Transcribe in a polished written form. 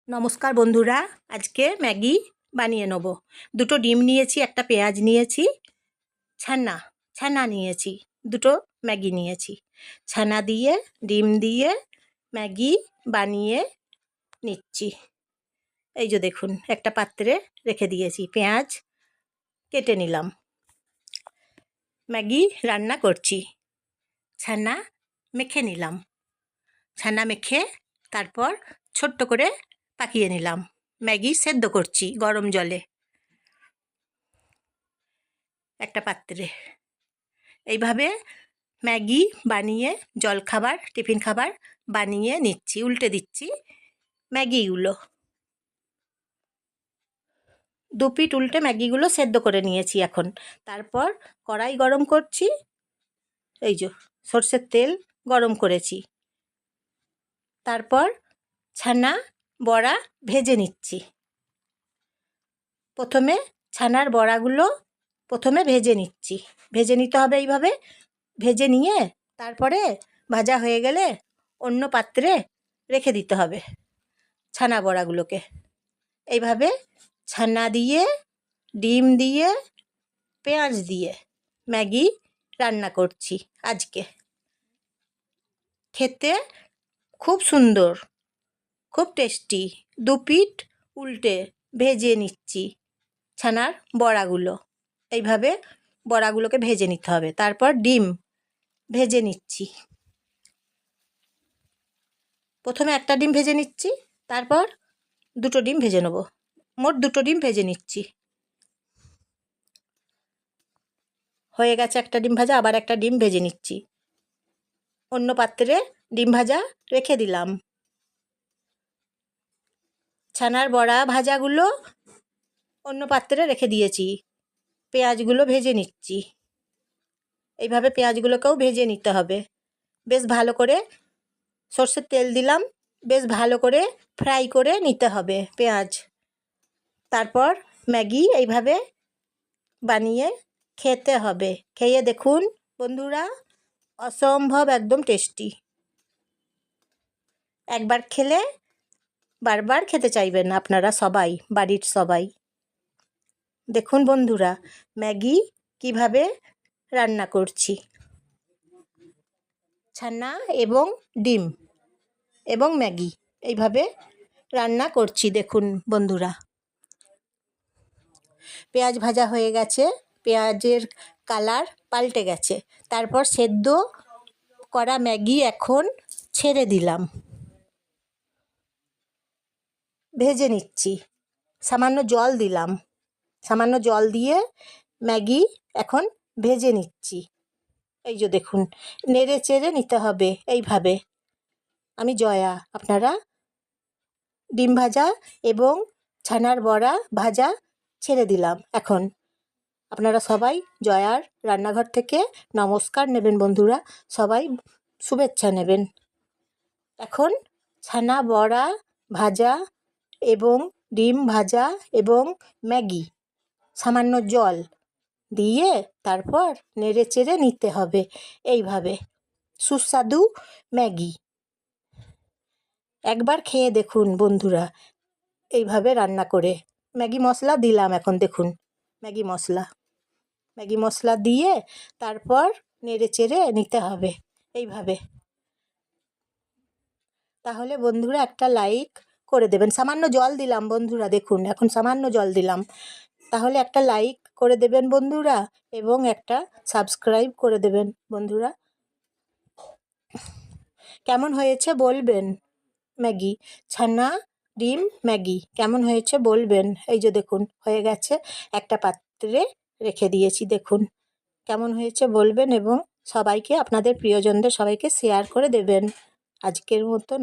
নমস্কার বন্ধুরা, আজকে ম্যাগি বানিয়ে নেব। দুটো ডিম নিয়েছি, একটা পেঁয়াজ নিয়েছি, ছানা নিয়েছি, দুটো ম্যাগি নিয়েছি। ছানা দিয়ে ডিম দিয়ে ম্যাগি বানিয়ে নিচ্ছি। এই যে দেখুন, একটা পাত্রে রেখে দিয়েছি, পেঁয়াজ কেটে নিলাম। ম্যাগি রান্না করছি। ছানা মেখে নিলাম, ছানা মেখে তারপর ছোট্ট করে পাকিয়ে নিলাম। ম্যাগি সেদ্ধ করছি গরম জলে একটা পাত্রে। এইভাবে ম্যাগি বানিয়ে জলখাবার, টিফিন খাবার বানিয়ে নিচ্ছি। উল্টে দিচ্ছি ম্যাগিগুলো, দু পিঠ উল্টে ম্যাগিগুলো সেদ্ধ করে নিয়েছি। এখন তারপর কড়াই গরম করছি। এই যে সর্ষের তেল গরম করেছি। তারপর ছানা বড়া ভেজে নিচ্ছি। প্রথমে ছানার বড়াগুলো ভেজে নিচ্ছি। ভেজে নিতে হবে এইভাবে। ভেজে নিয়ে তারপরে ভাজা হয়ে গেলে অন্য পাত্রে রেখে দিতে হবে ছানা বড়াগুলোকে। এইভাবে ছানা দিয়ে, ডিম দিয়ে, পেঁয়াজ দিয়ে ম্যাগি রান্না করছি আজকে। খেতে খুব সুন্দর, খুব টেস্টি। দু পিঠ উল্টে ভেজে নিচ্ছি ছানার বড়াগুলো। এইভাবে বড়াগুলোকে ভেজে নিতে হবে। তারপর ডিম ভেজে নিচ্ছি। প্রথমে একটা ডিম ভেজে নিচ্ছি, তারপর দুটো ডিম ভেজে নেব। মোট দুটো ডিম ভেজে নিচ্ছি। হয়ে গেছে একটা ডিম ভাজা, আবার একটা ডিম ভেজে নিচ্ছি। অন্য পাত্রে ডিম ভাজা রেখে দিলাম। ছানার বড়া ভাজাগুলো অন্য পাত্রে রেখে দিয়েছি। পেঁয়াজগুলো ভেজে নিচ্ছি। এইভাবে পেঁয়াজগুলোকেও ভেজে নিতে হবে বেশ ভালো করে। সর্ষের তেল দিলাম, বেশ ভালো করে ফ্রাই করে নিতে হবে পেঁয়াজ। তারপর ম্যাগি এইভাবে বানিয়ে খেতে হবে। খেয়ে দেখুন বন্ধুরা, অসম্ভব একদম টেস্টি। একবার খেলে বারবার খেতে চাইবেন আপনারা সবাই, বাড়ির সবাই। দেখুন বন্ধুরা, ম্যাগি কিভাবে রান্না করছি। ছানা এবং ডিম এবং ম্যাগি এইভাবে রান্না করছি। দেখুন বন্ধুরা, পেঁয়াজ ভাজা হয়ে গেছে, পেঁয়াজের কালার পাল্টে গেছে। তারপর সেদ্ধ করা ম্যাগি এখন ছেড়ে দিলাম, ভেজে নিচ্ছি। সামান্য জল দিলাম, সামান্য জল দিয়ে ম্যাগি এখন ভেজে নিচ্ছি। এই যে দেখুন, নেড়ে চেড়ে নিতে হবে এইভাবে। আমি জয়া, আপনারা ডিম ভাজা এবং ছানার বড়া ভাজা ছেড়ে দিলাম। এখন আপনারা সবাই জয়ার রান্নাঘর থেকে নমস্কার নেবেন বন্ধুরা, সবাই শুভেচ্ছা নেবেন। এখন ছানা বড়া ভাজা এবং ডিম ভাজা এবং ম্যাগি, সামান্য জল দিয়ে তারপর নেড়ে চেড়ে নিতে হবে এইভাবে। সুস্বাদু ম্যাগি একবার খেয়ে দেখুন বন্ধুরা, এইভাবে রান্না করে। ম্যাগি মশলা দিলাম এখন, দেখুন ম্যাগি মশলা দিয়ে তারপর নেড়ে চেড়ে নিতে হবে এইভাবে। তাহলে বন্ধুরা একটা লাইক করে দেবেন। সামান্য জল দিলাম বন্ধুরা, দেখুন এখন সামান্য জল দিলাম। তাহলে একটা লাইক করে দেবেন বন্ধুরা এবং একটা সাবস্ক্রাইব করে দেবেন বন্ধুরা। কেমন হয়েছে বলবেন ম্যাগি, ছানা ডিম ম্যাগি কেমন হয়েছে বলবেন। এই যে দেখুন হয়ে গেছে, একটা পাত্রে রেখে দিয়েছি। দেখুন কেমন হয়েছে বলবেন এবং সবাইকে, আপনাদের প্রিয়জনদের সবাইকে শেয়ার করে দেবেন। আজকের মতো